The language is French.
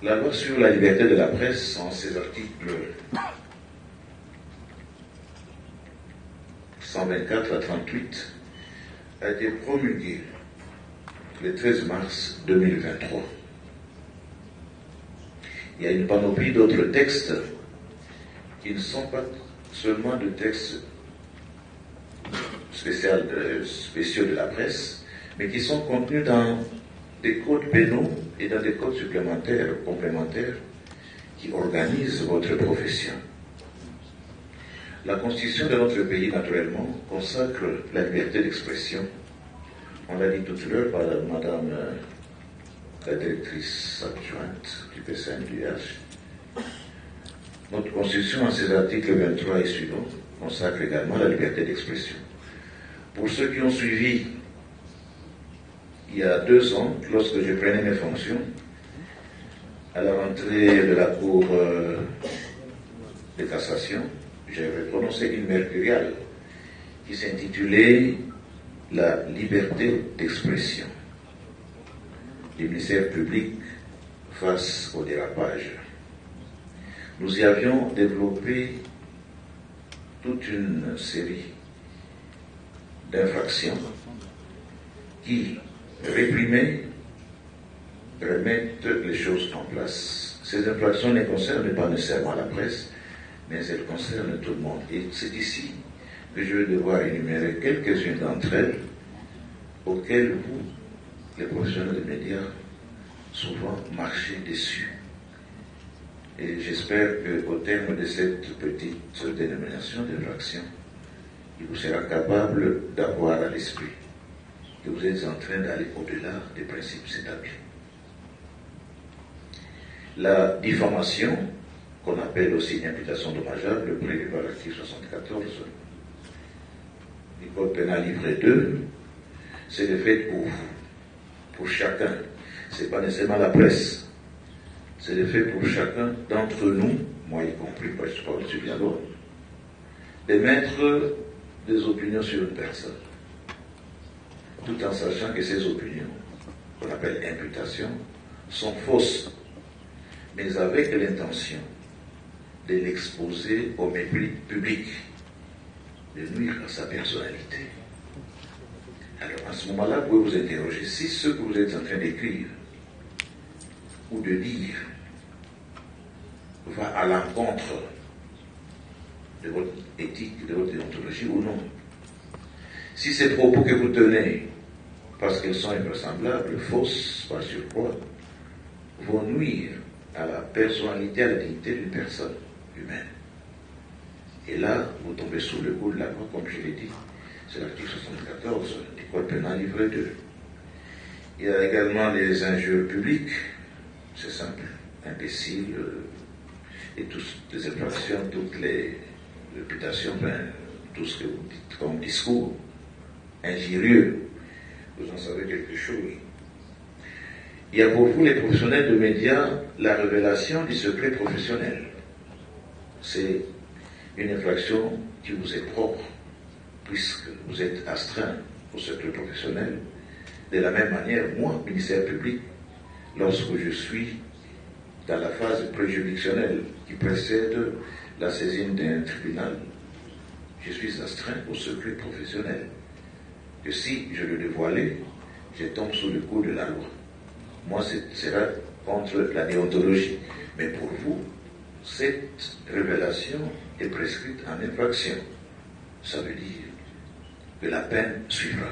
La loi sur la liberté de la presse, en ses articles 124 à 38, a été promulguée le 13 mars 2023. Il y a une panoplie d'autres textes qui ne sont pas seulement de textes spéciaux de la presse, mais qui sont contenus dans des codes pénaux et dans des codes supplémentaires, complémentaires, qui organisent votre profession. La Constitution de notre pays, naturellement, consacre la liberté d'expression. On l'a dit tout à l'heure par Madame la directrice adjointe du PCMDH. Notre Constitution, en ses articles 23 et suivants, consacre également la liberté d'expression. Pour ceux qui ont suivi, il y a 2 ans, lorsque je prenais mes fonctions, à la rentrée de la Cour de cassation, j'avais prononcé une mercuriale qui s'intitulait « La liberté d'expression » du ministère public face au dérapage. Nous y avions développé toute une série d'infractions qui réprimer, remettre les choses en place. Ces infractions ne concernent pas nécessairement la presse, mais elles concernent tout le monde. Et c'est ici que je vais devoir énumérer quelques-unes d'entre elles auxquelles vous, les professionnels de médias, souvent marchez dessus. Et j'espère qu'au terme de cette petite dénomination d'infraction, il vous sera capable d'avoir à l'esprit que vous êtes en train d'aller au-delà des principes établis. La diffamation, qu'on appelle aussi une imputation dommageable, prévue par l'article 74 du Code pénal livret 2, c'est le fait pour vous, pour chacun. Ce n'est pas nécessairement la presse. C'est le fait pour chacun d'entre nous, moi y compris, moi je parle de bien d'autres, d'émettre des opinions sur une personne, tout en sachant que ces opinions, qu'on appelle imputations, sont fausses, mais avec l'intention de l'exposer au mépris public, de nuire à sa personnalité. Alors à ce moment-là, vous pouvez vous interroger si ce que vous êtes en train d'écrire ou de dire va à l'encontre de votre éthique, de votre déontologie ou non. Si ces propos que vous tenez, parce qu'ils sont invraisemblables, fausses, par surcroît, vont nuire à la personnalité, à la dignité d'une personne humaine. Et là, vous tombez sous le coup de la loi, comme je l'ai dit. C'est l'article 74 du Code pénal livret 2. Il y a également les injures publiques, c'est simple, imbéciles, et toutes les infractions, toutes les réputations, tout ce que vous dites comme discours injurieux, vous en savez quelque chose. Il y a pour vous, les professionnels de médias, la révélation du secret professionnel. C'est une infraction qui vous est propre, puisque vous êtes astreint au secret professionnel. De la même manière, moi, ministère public, lorsque je suis dans la phase préjuridictionnelle qui précède la saisine d'un tribunal, je suis astreint au secret professionnel. Que si je le dévoilais, je tombe sous le coup de la loi. Moi, ce sera contre la déontologie. Mais pour vous, cette révélation est prescrite en infraction. Ça veut dire que la peine suivra.